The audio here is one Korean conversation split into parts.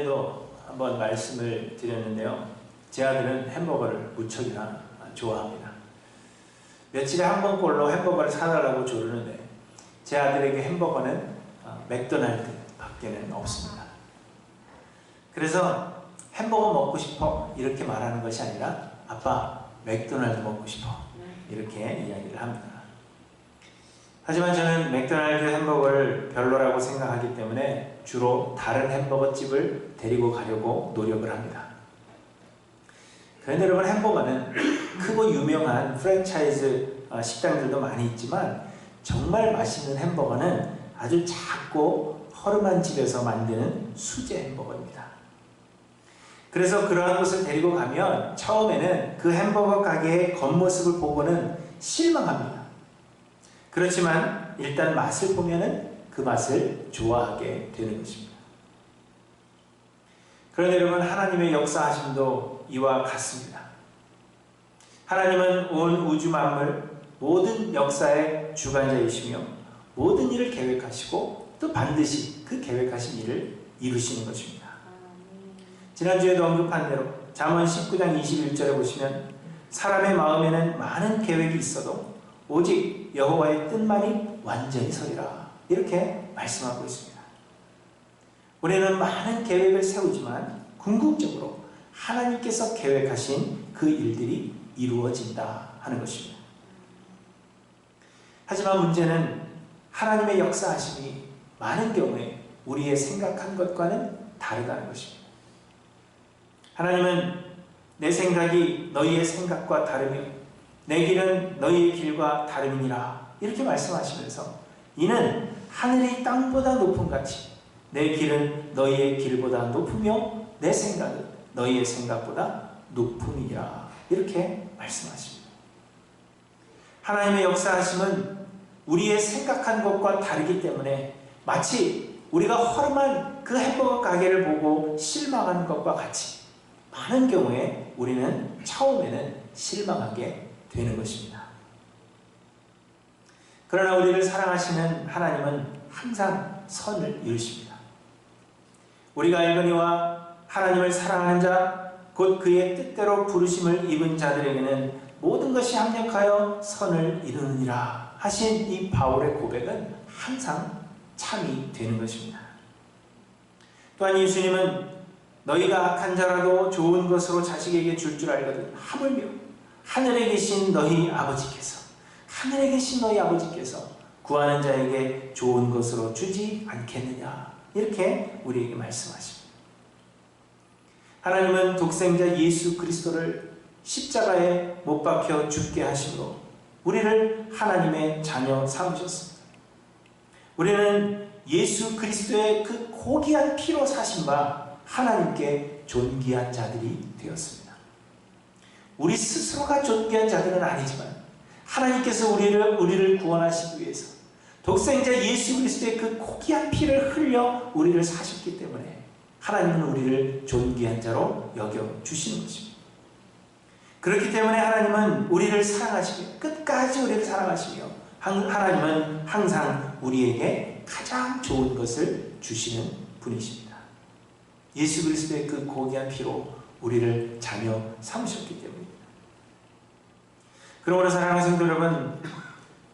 전에도 한번 말씀을 드렸는데요. 제 아들은 햄버거를 무척이나 좋아합니다. 며칠에 한 번꼴로 햄버거를 사달라고 조르는데 제 아들에게 햄버거는 맥도날드 밖에는 없습니다. 그래서 햄버거 먹고 싶어 이렇게 말하는 것이 아니라 아빠 맥도날드 먹고 싶어 이렇게 이야기를 합니다. 하지만 저는 맥도날드 햄버거를 별로라고 생각하기 때문에 주로 다른 햄버거 집을 데리고 가려고 노력을 합니다. 그런데 여러분, 햄버거는 크고 유명한 프랜차이즈 식당들도 많이 있지만 정말 맛있는 햄버거는 아주 작고 허름한 집에서 만드는 수제 햄버거입니다. 그래서 그러한 곳을 데리고 가면 처음에는 그 햄버거 가게의 겉모습을 보고는 실망합니다. 그렇지만 일단 맛을 보면은 그 맛을 좋아하게 되는 것입니다. 그런데 여러분, 하나님의 역사하심도 이와 같습니다. 하나님은 온 우주 만물 모든 역사의 주관자이시며 모든 일을 계획하시고 또 반드시 그 계획하신 일을 이루시는 것입니다. 지난주에도 언급한 대로 잠언 19장 21절에 보시면 사람의 마음에는 많은 계획이 있어도 오직 여호와의 뜻만이 완전히 서리라 이렇게 말씀하고 있습니다. 우리는 많은 계획을 세우지만 궁극적으로 하나님께서 계획하신 그 일들이 이루어진다 하는 것입니다. 하지만 문제는 하나님의 역사하심이 많은 경우에 우리의 생각한 것과는 다르다는 것입니다. 하나님은 내 생각이 너희의 생각과 다르며 내 길은 너희의 길과 다름이니라 이렇게 말씀하시면서 이는 하늘이 땅보다 높은 같이 내 길은 너희의 길보다 높으며 내 생각은 너희의 생각보다 높음이라 이렇게 말씀하십니다. 하나님의 역사하심은 우리의 생각한 것과 다르기 때문에 마치 우리가 허름한 그 햄버거 가게를 보고 실망하는 것과 같이 많은 경우에 우리는 처음에는 실망하게 되는 것입니다. 그러나 우리를 사랑하시는 하나님은 항상 선을 이루십니다. 우리가 알거니와 하나님을 사랑하는 자, 곧 그의 뜻대로 부르심을 입은 자들에게는 모든 것이 합력하여 선을 이루느니라 하신 이 바울의 고백은 항상 참이 되는 것입니다. 또한 예수님은 너희가 악한 자라도 좋은 것으로 자식에게 줄 알거든 하물며 하늘에 계신 너희 아버지께서 구하는 자에게 좋은 것으로 주지 않겠느냐 이렇게 우리에게 말씀하십니다. 하나님은 독생자 예수 그리스도를 십자가에 못 박혀 죽게 하심으로 우리를 하나님의 자녀 삼으셨습니다. 우리는 예수 그리스도의 그 고귀한 피로 사신 바 하나님께 존귀한 자들이 되었습니다. 우리 스스로가 존귀한 자들은 아니지만 하나님께서 우리를 구원하시기 위해서 독생자 예수 그리스도의 그 고귀한 피를 흘려 우리를 사셨기 때문에 하나님은 우리를 존귀한 자로 여겨주시는 것입니다. 그렇기 때문에 하나님은 우리를 사랑하시며 끝까지 우리를 사랑하시며 하나님은 항상 우리에게 가장 좋은 것을 주시는 분이십니다. 예수 그리스도의 그 고귀한 피로 우리를 자녀 삼으셨기 때문입니다. 그러므로 사랑하는 성도 여러분,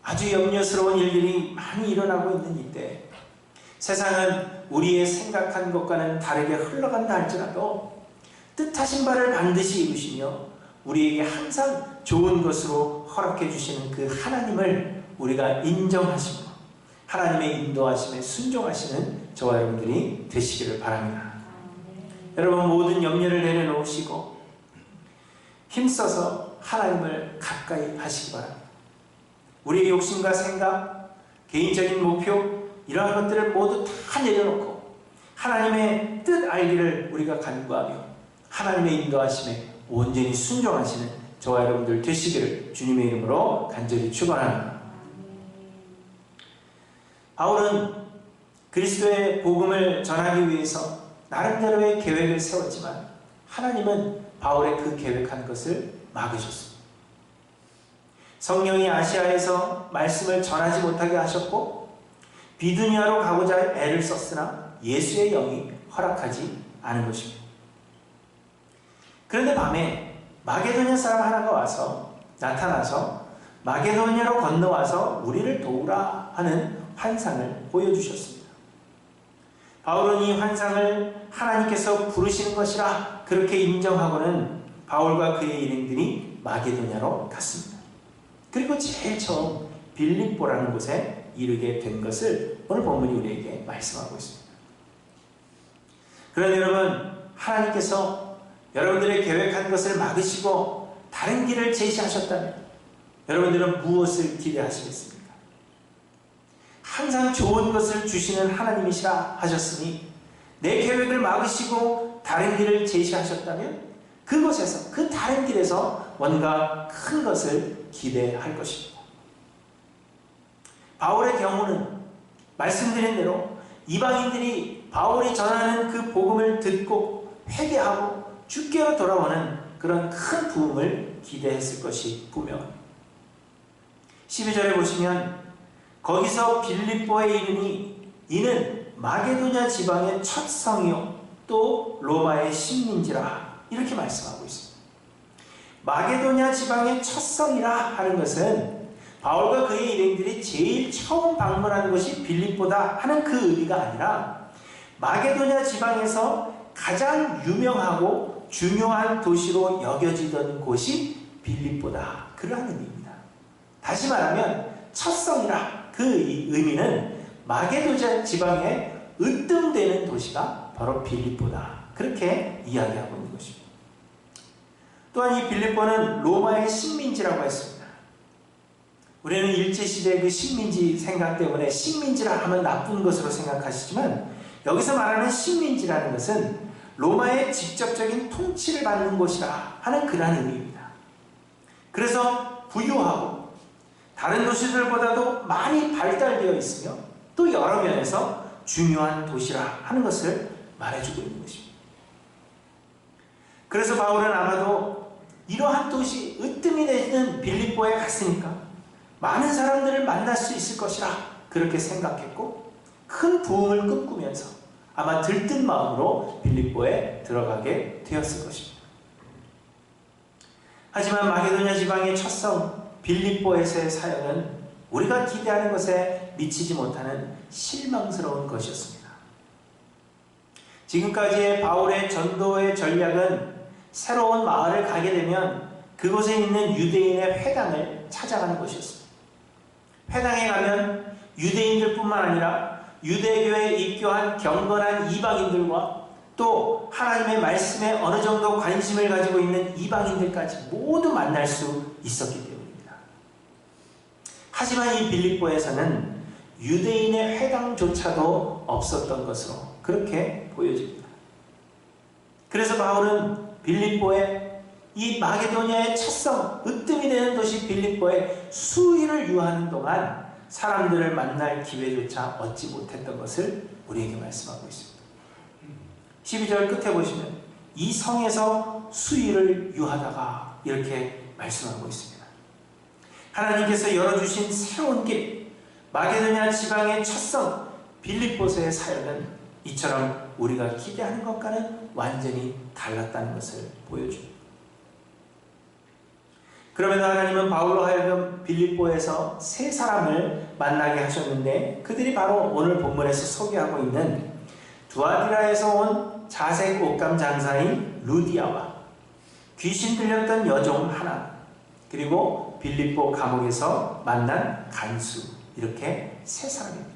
아주 염려스러운 일들이 많이 일어나고 있는 이때 세상은 우리의 생각한 것과는 다르게 흘러간다 할지라도 뜻하신 바를 반드시 이루시며 우리에게 항상 좋은 것으로 허락해 주시는 그 하나님을 우리가 인정하시고 하나님의 인도하심에 순종하시는 저와 여러분들이 되시기를 바랍니다. 여러분, 모든 염려를 내려놓으시고 힘써서 하나님을 가까이 하시기 바랍니다. 우리의 욕심과 생각, 개인적인 목표 이러한 것들을 모두 다 내려놓고 하나님의 뜻 알기를 우리가 간구하며 하나님의 인도하심에 온전히 순종하시는 저와 여러분들 되시기를 주님의 이름으로 간절히 축원합니다. 바울은 그리스도의 복음을 전하기 위해서 나름대로의 계획을 세웠지만 하나님은 바울의 그 계획한 것을 막으셨습니다. 성령이 아시아에서 말씀을 전하지 못하게 하셨고 비두니아로 가고자 애를 썼으나 예수의 영이 허락하지 않은 것입니다. 그런데 밤에 마게도냐 사람 하나가 나타나서 마게도냐로 건너와서 우리를 도우라 하는 환상을 보여주셨습니다. 바울은 이 환상을 하나님께서 부르시는 것이라 그렇게 인정하고는 바울과 그의 일행들이 마게도냐로 갔습니다. 그리고 제일 처음 빌립보라는 곳에 이르게 된 것을 오늘 본문이 우리에게 말씀하고 있습니다. 그런데 여러분, 하나님께서 여러분들의 계획한 것을 막으시고 다른 길을 제시하셨다면 여러분들은 무엇을 기대하시겠습니까? 항상 좋은 것을 주시는 하나님이시라 하셨으니 내 계획을 막으시고 다른 길을 제시하셨다면 그곳에서, 그 다른 길에서 뭔가 큰 것을 기대할 것입니다. 바울의 경우는 말씀드린 대로 이방인들이 바울이 전하는 그 복음을 듣고 회개하고 주께로 돌아오는 그런 큰 부흥을 기대했을 것이 분명합니다. 12절에 보시면 거기서 빌립보에 이르니 이는 마게도냐 지방의 첫 성이요 또 로마의 식민지라 이렇게 말씀하고 있습니다. 마게도냐 지방의 첫 성이라 하는 것은 바울과 그의 일행들이 제일 처음 방문하는 것이 빌립보다 하는 그 의미가 아니라 마게도냐 지방에서 가장 유명하고 중요한 도시로 여겨지던 곳이 빌립보다 그러한 의미입니다. 다시 말하면 첫 성이라 그 의미는 마게도냐 지방에 으뜸되는 도시가 바로 빌립보다 그렇게 이야기하고 있는 것입니다. 또한 이 빌립보는 로마의 식민지라고 했습니다. 우리는 일제시대의 그 식민지 생각 때문에 식민지라 하면 나쁜 것으로 생각하시지만 여기서 말하는 식민지라는 것은 로마의 직접적인 통치를 받는 곳이라 하는 그러한 의미입니다. 그래서 부유하고 다른 도시들보다도 많이 발달되어 있으며 또 여러 면에서 중요한 도시라 하는 것을 말해주고 있는 것입니다. 그래서 바울은 아마도 이러한 도시, 으뜸이 되는 빌립보에 갔으니까 많은 사람들을 만날 수 있을 것이라 그렇게 생각했고 큰 부흥을 꿈꾸면서 아마 들뜬 마음으로 빌립보에 들어가게 되었을 것입니다. 하지만 마게도냐 지방의 첫 성 빌립보에서의 사역은 우리가 기대하는 것에 미치지 못하는 실망스러운 것이었습니다. 지금까지의 바울의 전도의 전략은 새로운 마을을 가게 되면 그곳에 있는 유대인의 회당을 찾아가는 것이었습니다. 회당에 가면 유대인들뿐만 아니라 유대교에 입교한 경건한 이방인들과 또 하나님의 말씀에 어느 정도 관심을 가지고 있는 이방인들까지 모두 만날 수 있었기 때문입니다. 하지만 이 빌립보에서는 유대인의 회당조차도 없었던 것으로 그렇게 보여집니다. 그래서 바울은 빌립보에 이 마게도냐의 첫성, 으뜸이 되는 도시 빌립보에 수일을 유하는 동안 사람들을 만날 기회조차 얻지 못했던 것을 우리에게 말씀하고 있습니다. 12절 끝에 보시면 이 성에서 수일을 유하다가 이렇게 말씀하고 있습니다. 하나님께서 열어주신 새로운 길, 마게도냐 지방의 첫성 빌립보서의 사역은 이처럼 우리가 기대하는 것과는 완전히 달랐다는 것을 보여줍니다. 그러면 하나님은 바울로 하여금 빌립보에서 세 사람을 만나게 하셨는데 그들이 바로 오늘 본문에서 소개하고 있는 두아디라에서 온 자색 옷감 장사인 루디아와 귀신 들렸던 여종 하나 그리고 빌립보 감옥에서 만난 간수 이렇게 세 사람입니다.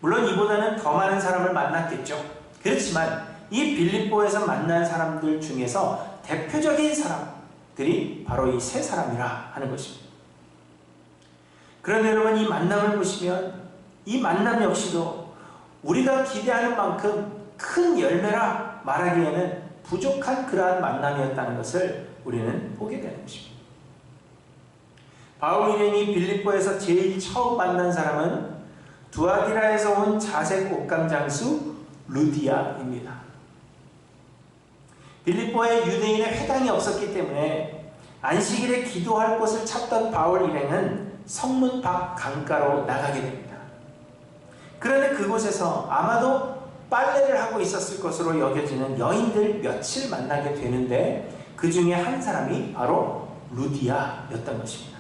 물론 이보다는 더 많은 사람을 만났겠죠. 그렇지만 이 빌립보에서 만난 사람들 중에서 대표적인 사람들이 바로 이 세 사람이라 하는 것입니다. 그런데 여러분 이 만남을 보시면 이 만남 역시도 우리가 기대하는 만큼 큰 열매라 말하기에는 부족한 그러한 만남이었다는 것을 우리는 보게 되는 것입니다. 바울 일행이 빌립보에서 제일 처음 만난 사람은 두아디라에서 온 자색 옷감 장수 루디아입니다. 빌립보에 유대인의 회당이 없었기 때문에 안식일에 기도할 곳을 찾던 바울 일행은 성문 밖 강가로 나가게 됩니다. 그런데 그곳에서 아마도 빨래를 하고 있었을 것으로 여겨지는 여인들 며칠 만나게 되는데 그 중에 한 사람이 바로 루디아였던 것입니다.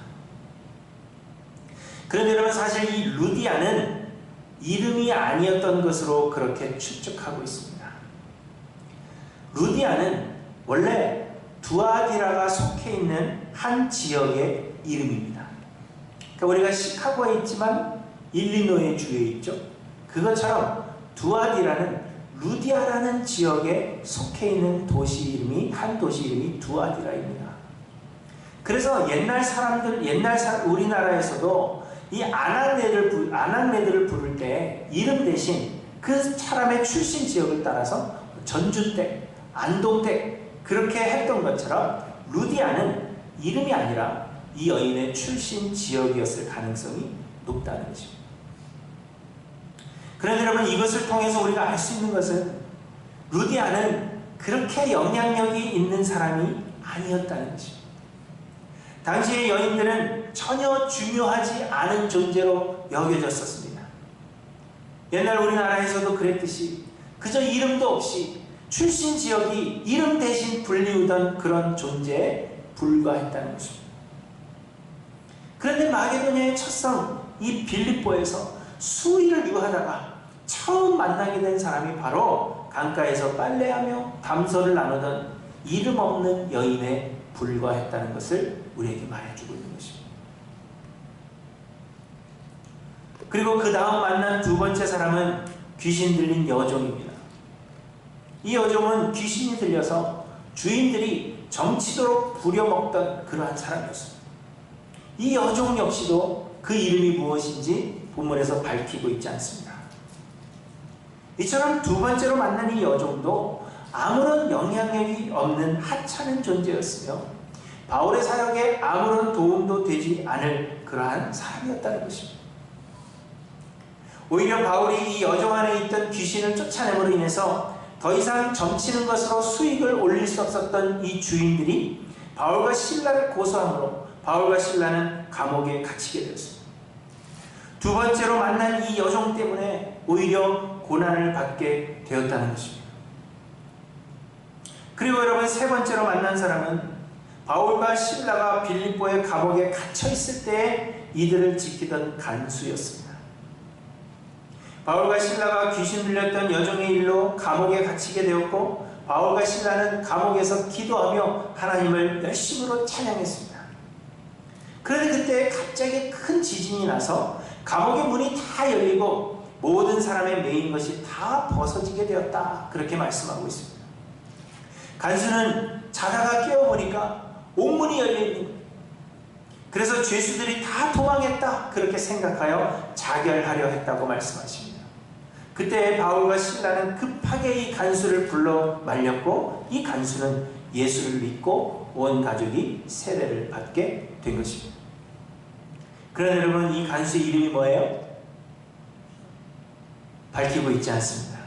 그런데 여러분, 사실 이 루디아는 이름이 아니었던 것으로 그렇게 추측하고 있습니다. 루디아는 원래 두아디라가 속해 있는 한 지역의 이름입니다. 그러니까 우리가 시카고에 있지만 일리노이 주에 있죠. 그것처럼 두아디라는 루디아라는 지역에 속해 있는 도시 이름이, 한 도시 이름이 두아디라입니다. 그래서 우리나라에서도 이 아낙네들을 부를 때 이름 대신 그 사람의 출신 지역을 따라서 전주댁, 안동댁 그렇게 했던 것처럼 루디아는 이름이 아니라 이 여인의 출신 지역이었을 가능성이 높다는 것입니다. 그런데 여러분, 이것을 통해서 우리가 알 수 있는 것은 루디아는 그렇게 영향력이 있는 사람이 아니었다는 것입니다. 당시의 여인들은 전혀 중요하지 않은 존재로 여겨졌었습니다. 옛날 우리나라에서도 그랬듯이 그저 이름도 없이 출신 지역이 이름 대신 불리우던 그런 존재에 불과했다는 것입니다. 그런데 마게도냐의 첫성 이 빌립보에서 수의를 유하다가 처음 만나게 된 사람이 바로 강가에서 빨래하며 담소를 나누던 이름 없는 여인에 불과했다는 것을 우리에게 말해주고 있는 것입니다. 그리고 그 다음 만난 두 번째 사람은 귀신 들린 여종입니다. 이 여종은 귀신이 들려서 주인들이 점치도록 부려먹던 그러한 사람이었습니다. 이 여종 역시도 그 이름이 무엇인지 본문에서 밝히고 있지 않습니다. 이처럼 두 번째로 만난 이 여종도 아무런 영향력이 없는 하찮은 존재였으며 바울의 사역에 아무런 도움도 되지 않을 그러한 사람이었다는 것입니다. 오히려 바울이 이 여종 안에 있던 귀신을 쫓아냄으로 인해서 더 이상 점치는 것으로 수익을 올릴 수 없었던 이 주인들이 바울과 실라를 고소함으로 바울과 실라는 감옥에 갇히게 되었습니다. 두 번째로 만난 이 여종 때문에 오히려 고난을 받게 되었다는 것입니다. 그리고 여러분, 세 번째로 만난 사람은 바울과 실라가 빌립보의 감옥에 갇혀 있을 때 이들을 지키던 간수였습니다. 바울과 실라가 귀신 들렸던 여종의 일로 감옥에 갇히게 되었고 바울과 실라는 감옥에서 기도하며 하나님을 열심으로 찬양했습니다. 그런데 그때 갑자기 큰 지진이 나서 감옥의 문이 다 열리고 모든 사람의 매인 것이 다 벗어지게 되었다, 그렇게 말씀하고 있습니다. 간수는 자다가 깨어보니까 옥문이 열려있는 거예요. 그래서 죄수들이 다 도망했다, 그렇게 생각하여 자결하려 했다고 말씀하십니다. 그때 바울과 실라는 급하게 이 간수를 불러 말렸고 이 간수는 예수를 믿고 온 가족이 세례를 받게 된 것입니다. 그런데 여러분, 이 간수의 이름이 뭐예요? 밝히고 있지 않습니다.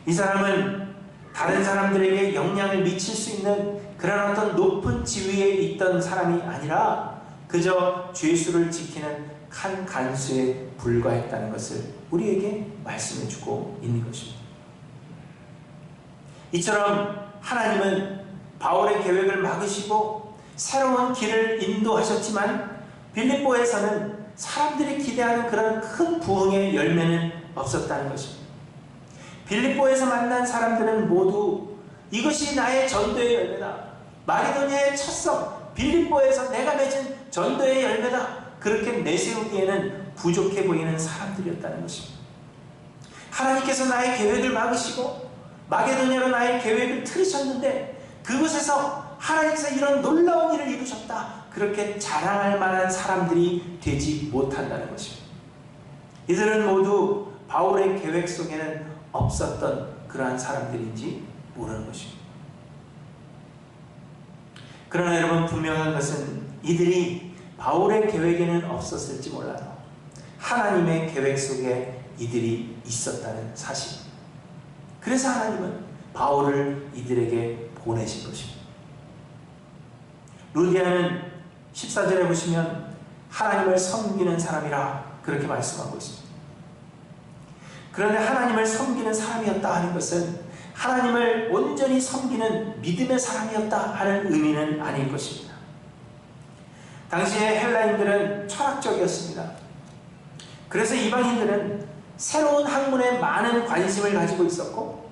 이 사람은 다른 사람들에게 영향을 미칠 수 있는 그런 어떤 높은 지위에 있던 사람이 아니라 그저 죄수를 지키는 한 간수에 불과했다는 것을 우리에게 말씀해주고 있는 것입니다. 이처럼 하나님은 바울의 계획을 막으시고 새로운 길을 인도하셨지만 빌립보에서는 사람들이 기대하는 그런 큰 부흥의 열매는 없었다는 것입니다. 빌립보에서 만난 사람들은 모두 이것이 나의 전도의 열매다, 마게도냐의 첫성 빌립보에서 내가 맺은 전도의 열매다, 그렇게 내세우기에는 부족해 보이는 사람들이었다는 것입니다. 하나님께서 나의 계획을 막으시고 마게도냐로 나의 계획을 틀으셨는데 그곳에서 하나님께서 이런 놀라운 일을 이루셨다, 그렇게 자랑할 만한 사람들이 되지 못한다는 것입니다. 이들은 모두 바울의 계획 속에는 없었던 그러한 사람들인지 모르는 것입니다. 그러나 여러분, 분명한 것은 이들이 바울의 계획에는 없었을지 몰라도 하나님의 계획 속에 이들이 있었다는 사실입니다. 그래서 하나님은 바울을 이들에게 보내신 것입니다. 루디아는 14절에 보시면 하나님을 섬기는 사람이라 그렇게 말씀하고 있습니다. 그런데 하나님을 섬기는 사람이었다 하는 것은 하나님을 온전히 섬기는 믿음의 사람이었다 하는 의미는 아닐 것입니다. 당시에 헬라인들은 철학적이었습니다. 그래서 이방인들은 새로운 학문에 많은 관심을 가지고 있었고,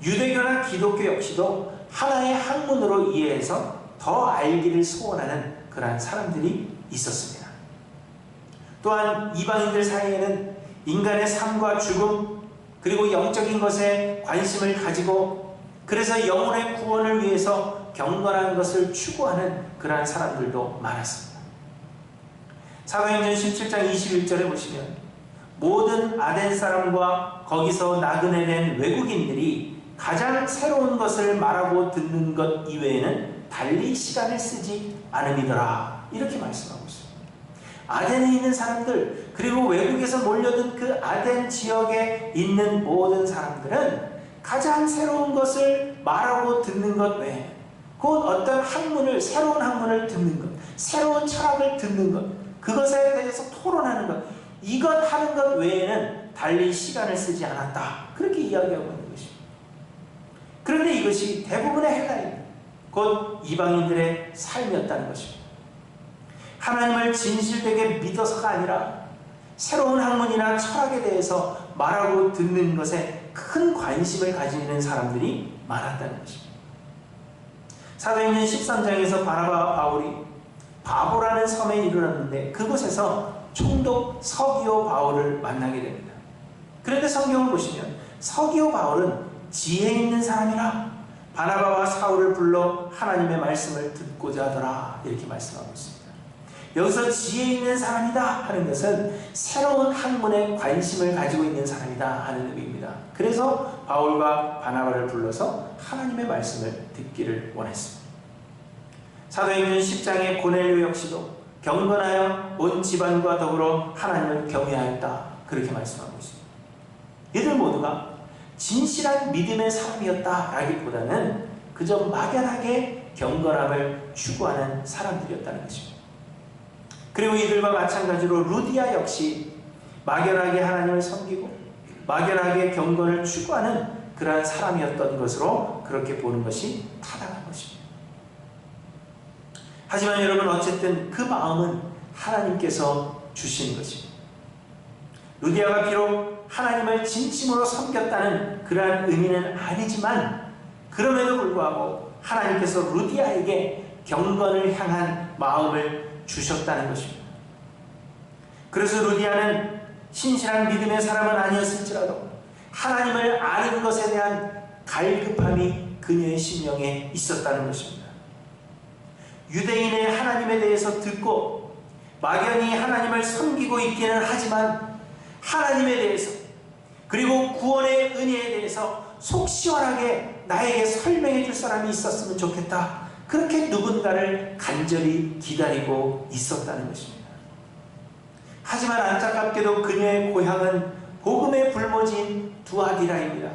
유대교나 기독교 역시도 하나의 학문으로 이해해서 더 알기를 소원하는 그러한 사람들이 있었습니다. 또한 이방인들 사이에는 인간의 삶과 죽음, 그리고 영적인 것에 관심을 가지고, 그래서 영혼의 구원을 위해서 경건한 것을 추구하는 그러한 사람들도 많았습니다. 사도행전 17장 21절에 보시면 모든 아덴 사람과 거기서 나그네 된 외국인들이 가장 새로운 것을 말하고 듣는 것 이외에는 달리 시간을 쓰지 않음이더라, 이렇게 말씀하고 있습니다. 아덴에 있는 사람들, 그리고 외국에서 몰려든 그 아덴 지역에 있는 모든 사람들은 가장 새로운 것을 말하고 듣는 것 외에, 곧 어떤 학문을, 새로운 학문을 듣는 것, 새로운 철학을 듣는 것, 그것에 대해서 토론하는 것, 이것 하는 것 외에는 달리 시간을 쓰지 않았다, 그렇게 이야기하고 있는 것입니다. 그런데 이것이 대부분의 헬라인, 곧 이방인들의 삶이었다는 것입니다. 하나님을 진실되게 믿어서가 아니라 새로운 학문이나 철학에 대해서 말하고 듣는 것에 큰 관심을 가지는 사람들이 많았다는 것입니다. 사도행전 13장에서 바나바와 바울이 바보라는 섬에 이르렀는데 그곳에서 총독 서기오 바울을 만나게 됩니다. 그런데 성경을 보시면 서기오 바울은 지혜 있는 사람이라 바나바와 사울을 불러 하나님의 말씀을 듣고자 하더라, 이렇게 말씀하고 있습니다. 여기서 지혜 있는 사람이다 하는 것은 새로운 학문에 관심을 가지고 있는 사람이다 하는 의미입니다. 그래서 바울과 바나바를 불러서 하나님의 말씀을 듣기를 원했습니다. 사도행전 10장의 고넬료 역시도 경건하여 온 집안과 더불어 하나님을 경외하였다, 그렇게 말씀하고 있습니다. 이들 모두가 진실한 믿음의 사람이었다라기보다는 그저 막연하게 경건함을 추구하는 사람들이었다는 것입니다. 그리고 이들과 마찬가지로 루디아 역시 막연하게 하나님을 섬기고 막연하게 경건을 추구하는 그러한 사람이었던 것으로 그렇게 보는 것이 타당한 것입니다. 하지만 여러분, 어쨌든 그 마음은 하나님께서 주신 것입니다. 루디아가 비록 하나님을 진심으로 섬겼다는 그러한 의미는 아니지만, 그럼에도 불구하고 하나님께서 루디아에게 경건을 향한 마음을 주셨다는 것입니다. 그래서 루디아는 신실한 믿음의 사람은 아니었을지라도 하나님을 아는 것에 대한 갈급함이 그녀의 심령에 있었다는 것입니다. 유대인의 하나님에 대해서 듣고 막연히 하나님을 섬기고 있기는 하지만 하나님에 대해서, 그리고 구원의 은혜에 대해서 속 시원하게 나에게 설명해 줄 사람이 있었으면 좋겠다, 그렇게 누군가를 간절히 기다리고 있었다는 것입니다. 하지만 안타깝게도 그녀의 고향은 복음의 불모지인 두아디라입니다.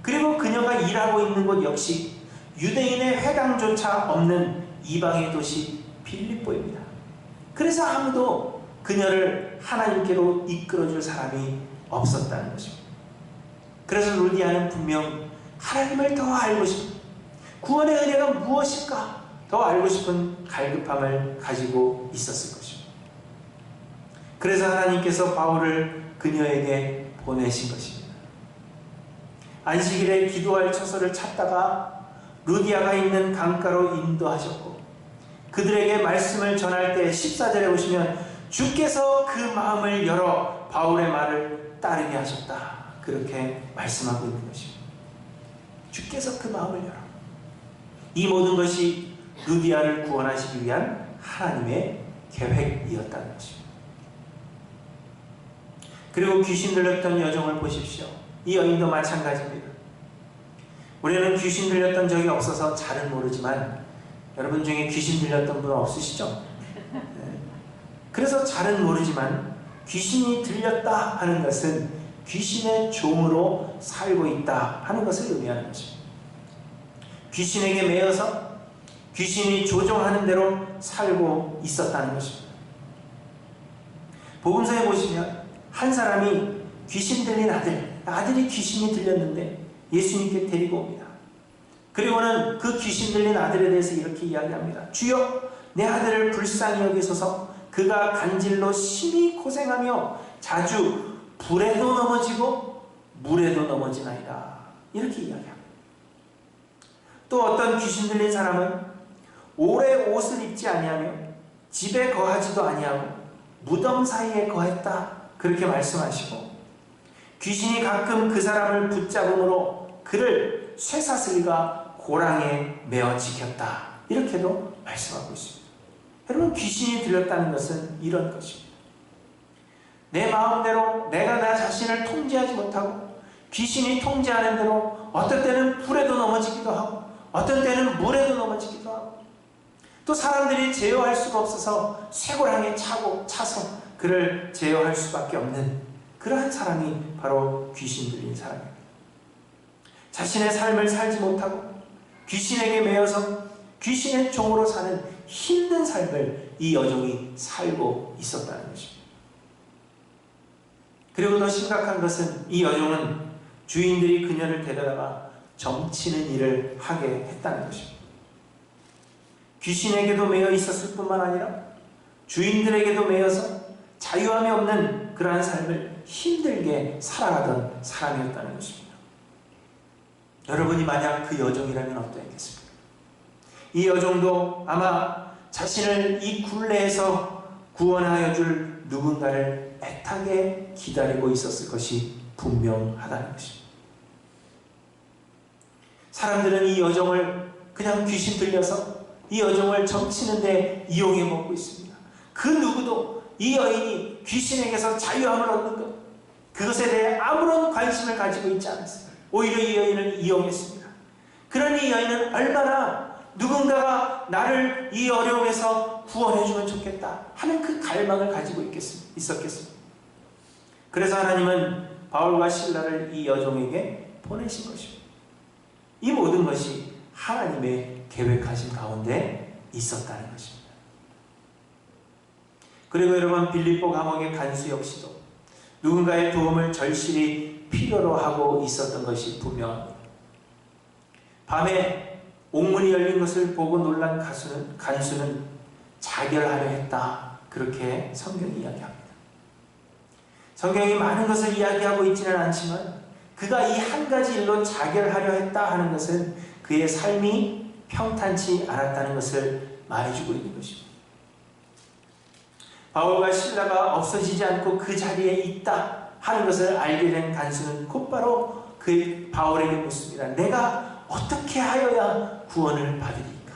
그리고 그녀가 일하고 있는 곳 역시 유대인의 회당조차 없는 이방의 도시 빌립보입니다. 그래서 아무도 그녀를 하나님께로 이끌어줄 사람이 없었다는 것입니다. 그래서 루디아는 분명 하나님을 더 알고 싶은, 구원의 은혜가 무엇일까 더 알고 싶은 갈급함을 가지고 있었을 것입니다. 그래서 하나님께서 바울을 그녀에게 보내신 것입니다. 안식일에 기도할 처소를 찾다가 루디아가 있는 강가로 인도하셨고, 그들에게 말씀을 전할 때 14절에 보시면 주께서 그 마음을 열어 바울의 말을 따르게 하셨다, 그렇게 말씀하고 있는 것입니다. 주께서 그 마음을 열어. 이 모든 것이 루디아를 구원하시기 위한 하나님의 계획이었다는 것입니다. 그리고 귀신 들렸던 여종을 보십시오. 이 여인도 마찬가지입니다. 우리는 귀신 들렸던 적이 없어서 잘은 모르지만 여러분 중에 귀신 들렸던 분 없으시죠? 네. 그래서 잘은 모르지만 귀신이 들렸다 하는 것은 귀신의 종으로 살고 있다 하는 것을 의미하는 것입니다. 귀신에게 매여서 귀신이 조종하는 대로 살고 있었다는 것입니다. 복음서에 보시면 한 사람이 귀신 들린 아들, 아들이 귀신이 들렸는데 예수님께 데리고 옵니다. 그리고는 그 귀신 들린 아들에 대해서 이렇게 이야기합니다. 주여, 내 아들을 불쌍히 여기소서. 그가 간질로 심히 고생하며 자주 불에도 넘어지고 물에도 넘어지나이다. 이렇게 이야기합니다. 또 어떤 귀신 들린 사람은 오래 옷을 입지 아니하며 집에 거하지도 아니하고 무덤 사이에 거했다. 그렇게 말씀하시고 귀신이 가끔 그 사람을 붙잡음으로 그를 쇠사슬과 고랑에 매어 지켰다. 이렇게도 말씀하고 있습니다. 여러분, 귀신이 들렸다는 것은 이런 것입니다. 내 마음대로 내가 나 자신을 통제하지 못하고 귀신이 통제하는 대로 어떤 때는 불에도 넘어지기도 하고 어떤 때는 물에도 넘어지기도 하고 또 사람들이 제어할 수가 없어서 쇠고랑에 차서 그를 제어할 수밖에 없는 그러한 사람이 바로 귀신 들린 사람입니다. 자신의 삶을 살지 못하고 귀신에게 매여서 귀신의 종으로 사는 힘든 삶을 이 여종이 살고 있었다는 것입니다. 그리고 더 심각한 것은 이 여종은 주인들이 그녀를 데려다가 점치는 일을 하게 했다는 것입니다. 귀신에게도 매여 있었을 뿐만 아니라 주인들에게도 매여서 자유함이 없는 그러한 삶을 힘들게 살아가던 사람이었다는 것입니다. 여러분이 만약 그 여종이라면 어떠했겠습니까? 이 여종도 아마 자신을 이 굴레에서 구원하여 줄 누군가를 애타게 기다리고 있었을 것이 분명하다는 것입니다. 사람들은 이 여종을 그냥 귀신 들려서 이 여종을 점치는데 이용해 먹고 있습니다. 그 누구도 이 여인이 귀신에게서 자유함을 얻는 것, 그것에 대해 아무런 관심을 가지고 있지 않았습니다. 오히려 이 여인을 이용했습니다. 그러니 이 여인은 얼마나 누군가가 나를 이 어려움에서 구원해주면 좋겠다 하는 그 갈망을 가지고 있었겠습니다. 그래서 하나님은 바울과 실라를 이 여종에게 보내신 것입니다. 이 모든 것이 하나님의 계획하신 가운데 있었다는 것입니다. 그리고 여러분, 빌립보 감옥의 간수 역시도 누군가의 도움을 절실히 필요로 하고 있었던 것이 분명합니다. 밤에 옥문이 열린 것을 보고 놀란 간수는 자결하려 했다. 그렇게 성경이 이야기합니다. 성경이 많은 것을 이야기하고 있지는 않지만 그가 이 한 가지 일로 자결하려 했다 하는 것은 그의 삶이 평탄치 않았다는 것을 말해주고 있는 것입니다. 바울과 실라가 없어지지 않고 그 자리에 있다 하는 것을 알게 된 간수는 곧바로 그 바울에게 묻습니다. 내가 어떻게 하여야 구원을 받으리까?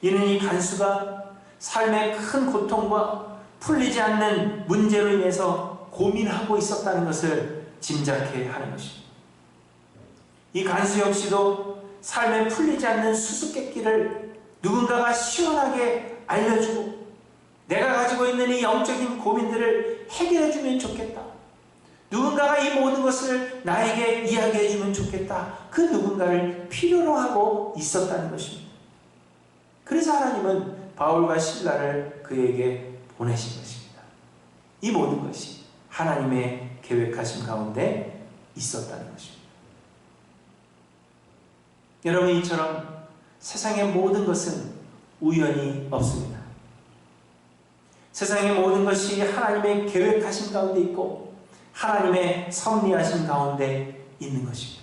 이는 이 간수가 삶의 큰 고통과 풀리지 않는 문제로 인해서 고민하고 있었다는 것을 짐작해 하는 것입니다. 이 간수 역시도 삶에 풀리지 않는 수수께끼를 누군가가 시원하게 알려주고 내가 가지고 있는 이 영적인 고민들을 해결해주면 좋겠다. 누군가가 이 모든 것을 나에게 이야기해주면 좋겠다. 그 누군가를 필요로 하고 있었다는 것입니다. 그래서 하나님은 바울과 실라를 그에게 보내신 것입니다. 이 모든 것이 하나님의 계획하신 가운데 있었다는 것입니다. 여러분, 이처럼 세상의 모든 것은 우연이 없습니다. 세상의 모든 것이 하나님의 계획하신 가운데 있고 하나님의 섭리하신 가운데 있는 것입니다.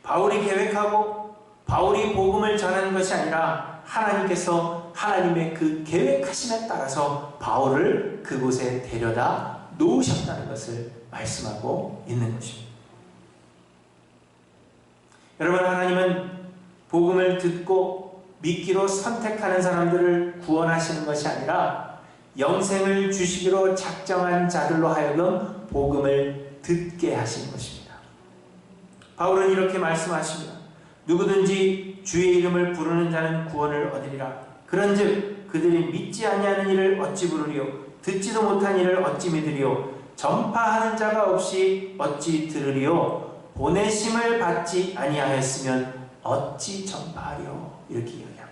바울이 계획하고 바울이 복음을 전하는 것이 아니라 하나님께서 하나님의 그 계획하심에 따라서 바울을 그곳에 데려다 놓으셨다는 것을 말씀하고 있는 것입니다. 여러분, 하나님은 복음을 듣고 믿기로 선택하는 사람들을 구원하시는 것이 아니라 영생을 주시기로 작정한 자들로 하여금 복음을 듣게 하시는 것입니다. 바울은 이렇게 말씀하십니다. 누구든지 주의 이름을 부르는 자는 구원을 얻으리라. 그런즉 그들이 믿지 아니하는 이를 어찌 부르리요? 듣지도 못한 이를 어찌 믿으리요? 전파하는 자가 없이 어찌 들으리요? 보내심을 받지 아니하였으면 어찌 전파하리요? 이렇게 이야기합니다.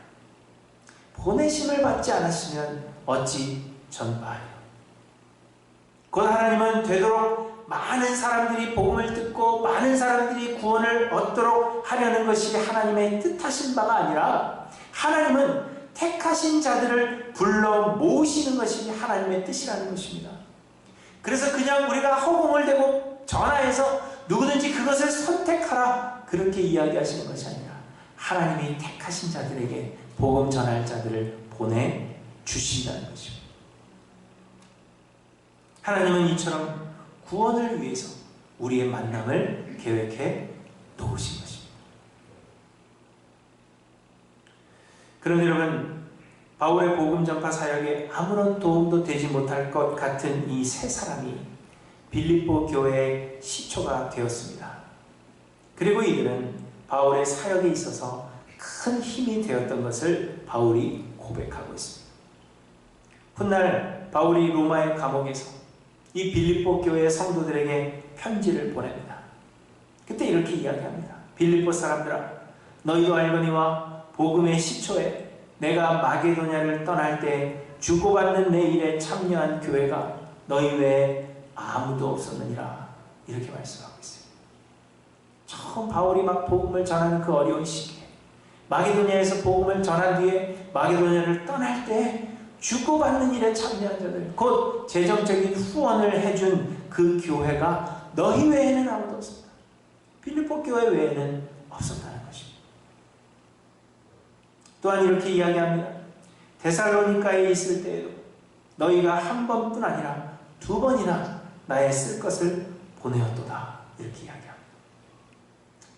보내심을 받지 않았으면 어찌 전파하리요? 곧 하나님은 되도록 많은 사람들이 복음을 듣고 많은 사람들이 구원을 얻도록 하려는 것이 하나님의 뜻하신 바가 아니라 하나님은 택하신 자들을 불러 모으시는 것이 하나님의 뜻이라는 것입니다. 그래서 그냥 우리가 허공을 대고 전화해서 누구든지 그것을 선택하라 그렇게 이야기하시는 것이 아니라 하나님이 택하신 자들에게 복음 전할 자들을 보내주신다는 것입니다. 하나님은 이처럼 구원을 위해서 우리의 만남을 계획해 놓으신 것입니다. 그런데 여러분, 바울의 복음 전파 사역에 아무런 도움도 되지 못할 것 같은 이 세 사람이 빌립보 교회의 시초가 되었습니다. 그리고 이들은 바울의 사역에 있어서 큰 힘이 되었던 것을 바울이 고백하고 있습니다. 훗날 바울이 로마의 감옥에서 이 빌립보 교회의 성도들에게 편지를 보냅니다. 그때 이렇게 이야기합니다. 빌립보 사람들아, 너희도 알거니와 복음의 시초에 내가 마게도냐를 떠날 때 주고받는 내 일에 참여한 교회가 너희 외에 아무도 없었느니라. 이렇게 말씀하고 있어요. 처음 바울이 막 복음을 전하는 그 어려운 시기에 마게도냐에서 복음을 전한 뒤에 마게도냐를 떠날 때 주고받는 일에 참여한 자들, 곧 재정적인 후원을 해준 그 교회가 너희 외에는 아무도 없었다. 빌립보 교회 외에는 없었다는 것입니다. 또한 이렇게 이야기합니다. 데살로니가에 있을 때에도 너희가 한 번뿐 아니라 두 번이나 나의 쓸 것을 보내었도다. 이렇게 이야기합니다.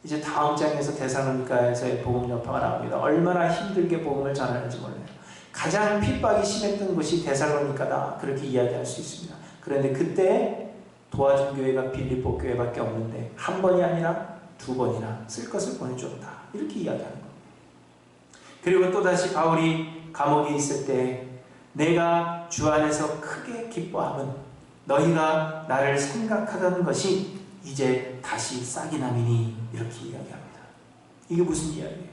이제 다음 장에서 데살로니가에서의 복음 여파가 나옵니다. 얼마나 힘들게 복음을 전하는지 몰라요. 가장 핍박이 심했던 곳이 데살로니가다. 그렇게 이야기할 수 있습니다. 그런데 그때 도와준 교회가 빌립보 교회밖에 없는데 한 번이 아니라 두 번이나 쓸 것을 보내줬다. 이렇게 이야기하는 겁니다. 그리고 또다시 바울이 감옥에 있을 때 내가 주 안에서 크게 기뻐함은 너희가 나를 생각하던 것이 이제 다시 싹이 남이니 이렇게 이야기합니다. 이게 무슨 이야기예요?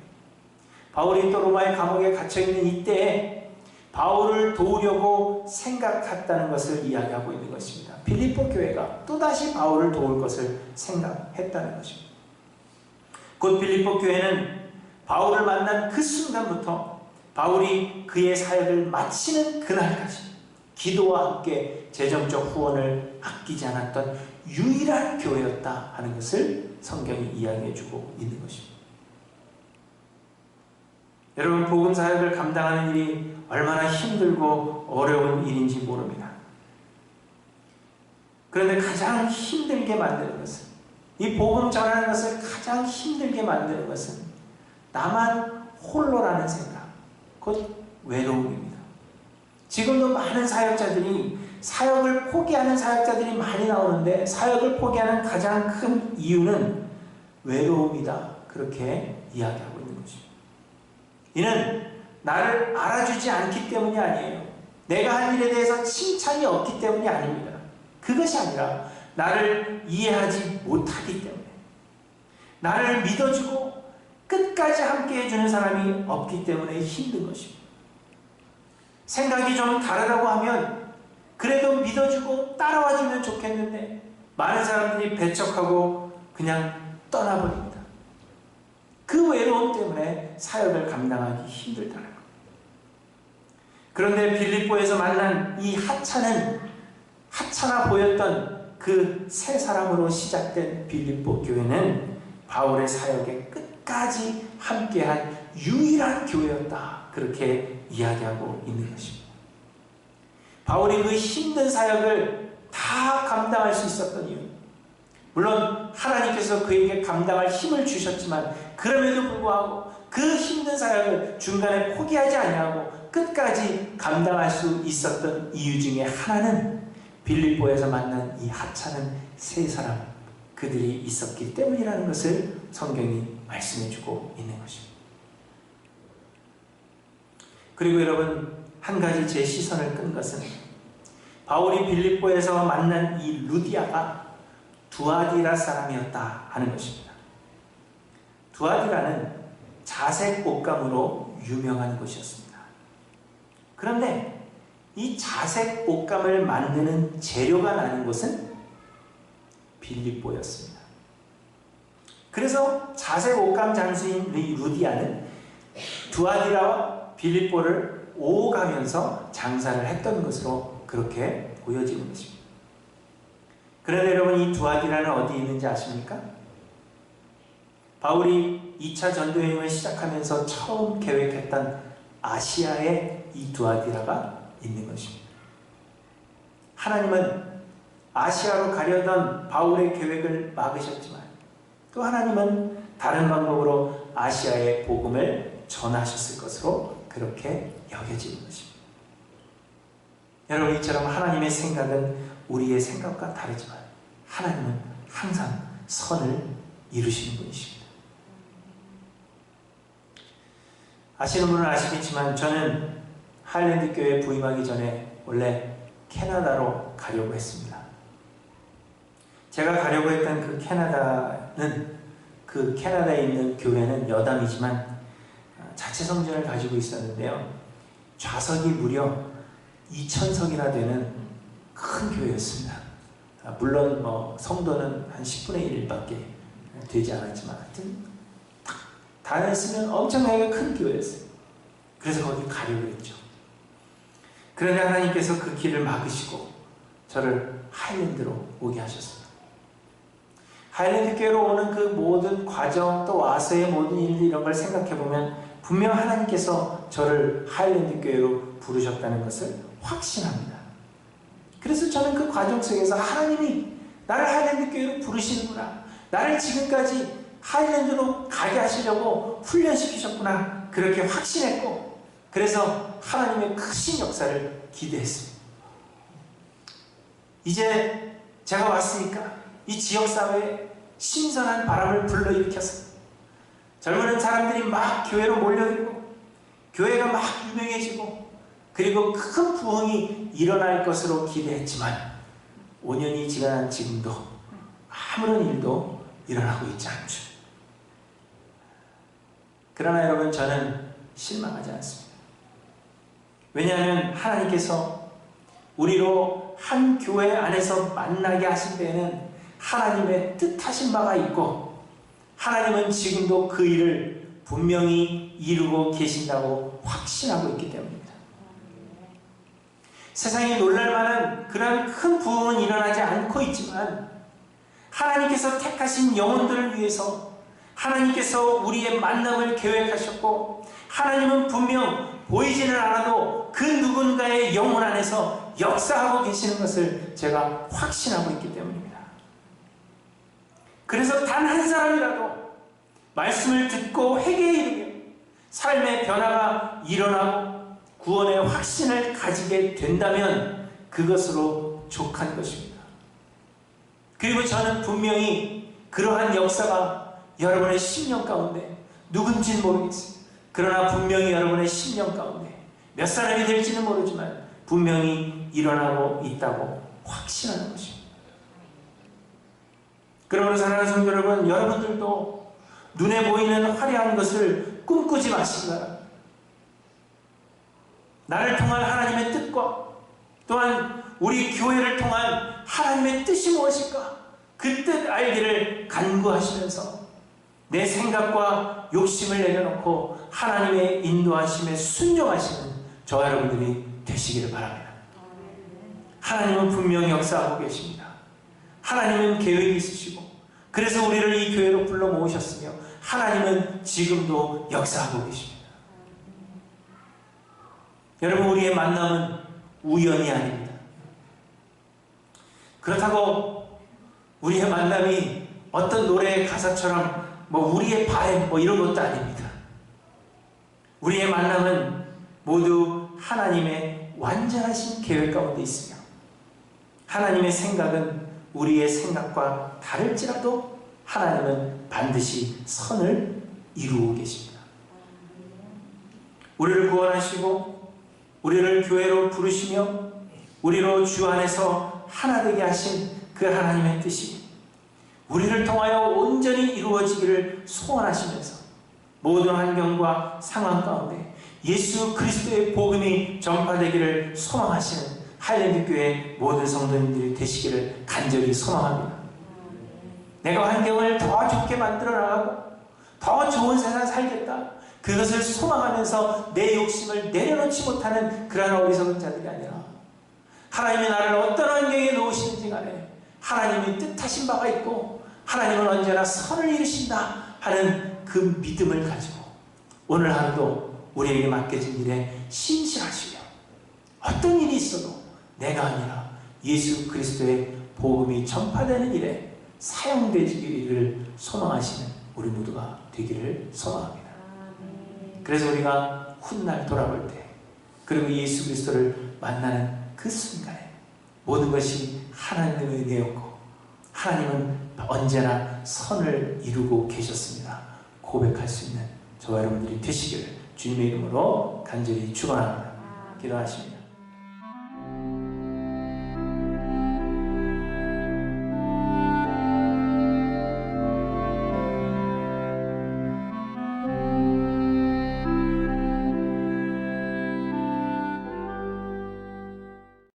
바울이 또 로마의 감옥에 갇혀있는 이때에 바울을 도우려고 생각했다는 것을 이야기하고 있는 것입니다. 빌립보 교회가 또다시 바울을 도울 것을 생각했다는 것입니다. 곧 빌립보 교회는 바울을 만난 그 순간부터 바울이 그의 사역을 마치는 그날까지 기도와 함께 재정적 후원을 아끼지 않았던 유일한 교회였다 하는 것을 성경이 이야기해주고 있는 것입니다. 여러분, 복음 사역을 감당하는 일이 얼마나 힘들고 어려운 일인지 모릅니다. 그런데 가장 힘들게 만드는 것은, 이 복음 전하는 것을 가장 힘들게 만드는 것은 나만 홀로라는 생각, 곧 외로움입니다. 지금도 많은 사역자들이 사역을 포기하는 사역자들이 많이 나오는데 사역을 포기하는 가장 큰 이유는 외로움이다. 그렇게 이야기하고 있는 것입니다. 이는 나를 알아주지 않기 때문이 아니에요. 내가 한 일에 대해서 칭찬이 없기 때문이 아닙니다. 그것이 아니라 나를 이해하지 못하기 때문에, 나를 믿어주고 끝까지 함께 해주는 사람이 없기 때문에 힘든 것입니다. 생각이 좀 다르다고 하면 그래도 믿어주고 따라와주면 좋겠는데 많은 사람들이 배척하고 그냥 떠나버립니다. 그 외로움 때문에 사역을 감당하기 힘들다는 것. 그런데 빌립보에서 만난 이 하찮아 보였던 그 세 사람으로 시작된 빌립보 교회는 바울의 사역에 끝까지 함께한 유일한 교회였다. 그렇게 이야기하고 있는 것입니다. 바울이 그 힘든 사역을 다 감당할 수 있었던 이유, 물론 하나님께서 그에게 감당할 힘을 주셨지만 그럼에도 불구하고 그 힘든 사역을 중간에 포기하지 아니하고 끝까지 감당할 수 있었던 이유 중에 하나는 빌립보에서 만난 이 하찮은 세 사람, 그들이 있었기 때문이라는 것을 성경이 말씀해주고 있는 것입니다. 그리고 여러분, 한 가지 제 시선을 끈 것은 바울이 빌립보에서 만난 이 루디아가 두아디라 사람이었다 하는 것입니다. 두아디라는 자색 옷감으로 유명한 곳이었습니다. 그런데 이 자색 옷감을 만드는 재료가 나는 곳은 빌립보였습니다. 그래서 자색 옷감 장수인 루디아는 두아디라와 빌립보를 오가면서 장사를 했던 것으로 그렇게 보여지는 것입니다. 그런데 여러분, 이 두아디라는 어디에 있는지 아십니까? 바울이 2차 전도여행을 시작하면서 처음 계획했던 아시아에 이 두아디라가 있는 것입니다. 하나님은 아시아로 가려던 바울의 계획을 막으셨지만 또 하나님은 다른 방법으로 아시아의 복음을 전하셨을 것으로 그렇게 여겨지는 것입니다. 여러분, 이처럼 하나님의 생각은 우리의 생각과 다르지만 하나님은 항상 선을 이루시는 분이십니다. 아시는 분은 아시겠지만 저는 하일랜드 교회에 부임하기 전에 원래 캐나다로 가려고 했습니다. 제가 가려고 했던 그 캐나다에 있는 교회는 여담이지만 자체 성전을 가지고 있었는데요. 좌석이 무려 2,000석이나 되는 큰 교회였습니다. 물론 성도는 한 10분의 1밖에 되지 않았지만 하여튼 다녔으면 엄청나게 큰 교회였어요. 그래서 거기 가려고 했죠. 그런데 하나님께서 그 길을 막으시고 저를 하일랜드로 오게 하셨습니다. 하일랜드 교회로 오는 그 모든 과정, 또 와서의 모든 일들, 이런 걸 생각해보면 분명 하나님께서 저를 하일랜드 교회로 부르셨다는 것을 확신합니다. 그래서 저는 그 과정 속에서 하나님이 나를 하일랜드 교회로 부르시는구나, 나를 지금까지 하일랜드로 가게 하시려고 훈련시키셨구나, 그렇게 확신했고, 그래서 하나님의 크신 역사를 기대했습니다. 이제 제가 왔으니까 이 지역사회에 신선한 바람을 불러일으켜서 젊은 사람들이 막 교회로 몰려들고 교회가 막 유명해지고 그리고 큰 부흥이 일어날 것으로 기대했지만 5년이 지난 지금도 아무런 일도 일어나고 있지 않죠. 그러나 여러분, 저는 실망하지 않습니다. 왜냐하면 하나님께서 우리로 한 교회 안에서 만나게 하신 데에는 하나님의 뜻하신 바가 있고 하나님은 지금도 그 일을 분명히 이루고 계신다고 확신하고 있기 때문입니다. 세상에 놀랄만한 그런 큰 부흥은 일어나지 않고 있지만 하나님께서 택하신 영혼들을 위해서 하나님께서 우리의 만남을 계획하셨고 하나님은 분명 보이지는 않아도 그 누군가의 영혼 안에서 역사하고 계시는 것을 제가 확신하고 있기 때문입니다. 그래서 단 한 사람이라도 말씀을 듣고 회개에 이르며 삶의 변화가 일어나고 구원의 확신을 가지게 된다면 그것으로 족한 것입니다. 그리고 저는 분명히 그러한 역사가 여러분의 심령 가운데 누군지는 모르겠습니다. 그러나 분명히 여러분의 심령 가운데 몇 사람이 될지는 모르지만 분명히 일어나고 있다고 확신하는 것입니다. 그러므로 사랑하는 성도 여러분, 여러분들도 눈에 보이는 화려한 것을 꿈꾸지 마시기 바랍니다. 나를 통한 하나님의 뜻과 또한 우리 교회를 통한 하나님의 뜻이 무엇일까? 그 뜻 알기를 간구하시면서 내 생각과 욕심을 내려놓고 하나님의 인도하심에 순종하시는 저와 여러분들이 되시기를 바랍니다. 하나님은 분명히 역사하고 계십니다. 하나님은 계획이 있으시고 그래서 우리를 이 교회로 불러 모으셨으며 하나님은 지금도 역사하고 계십니다. 여러분, 우리의 만남은 우연이 아닙니다. 그렇다고 우리의 만남이 어떤 노래의 가사처럼 우리의 바램 이런 것도 아닙니다. 우리의 만남은 모두 하나님의 완전하신 계획 가운데 있으며 하나님의 생각은 우리의 생각과 다를지라도 하나님은 반드시 선을 이루고 계십니다. 우리를 구원하시고 우리를 교회로 부르시며 우리로 주 안에서 하나 되게 하신 그 하나님의 뜻이 우리를 통하여 온전히 이루어지기를 소원하시면서 모든 환경과 상황 가운데 예수 그리스도의 복음이 전파되기를 소망하시는 하이랜드교회 모든 성도님들이 되시기를 간절히 소망합니다. 내가 환경을 더 좋게 만들어 나가고 더 좋은 세상 살겠다, 그것을 소망하면서 내 욕심을 내려놓지 못하는 그러한 어리석은 자들이 아니라, 하나님이 나를 어떤 환경에 놓으시는지 간에 하나님이 뜻하신 바가 있고 하나님은 언제나 선을 이루신다 하는 그 믿음을 가지고 오늘 하루도 우리에게 맡겨진 일에 신실하시며, 어떤 일이 있어도 내가 아니라 예수 그리스도의 복음이 전파되는 일에 사용되기를 소망하시는 우리 모두가 되기를 소망합니다. 그래서 우리가 훗날 돌아볼 때, 그리고 예수 그리스도를 만나는 그 순간에 모든 것이 하나님의 은혜였고 하나님은 언제나 선을 이루고 계셨습니다 고백할 수 있는 저와 여러분들이 되시기를 주님의 이름으로 간절히 축원합니다. 기도하십니다.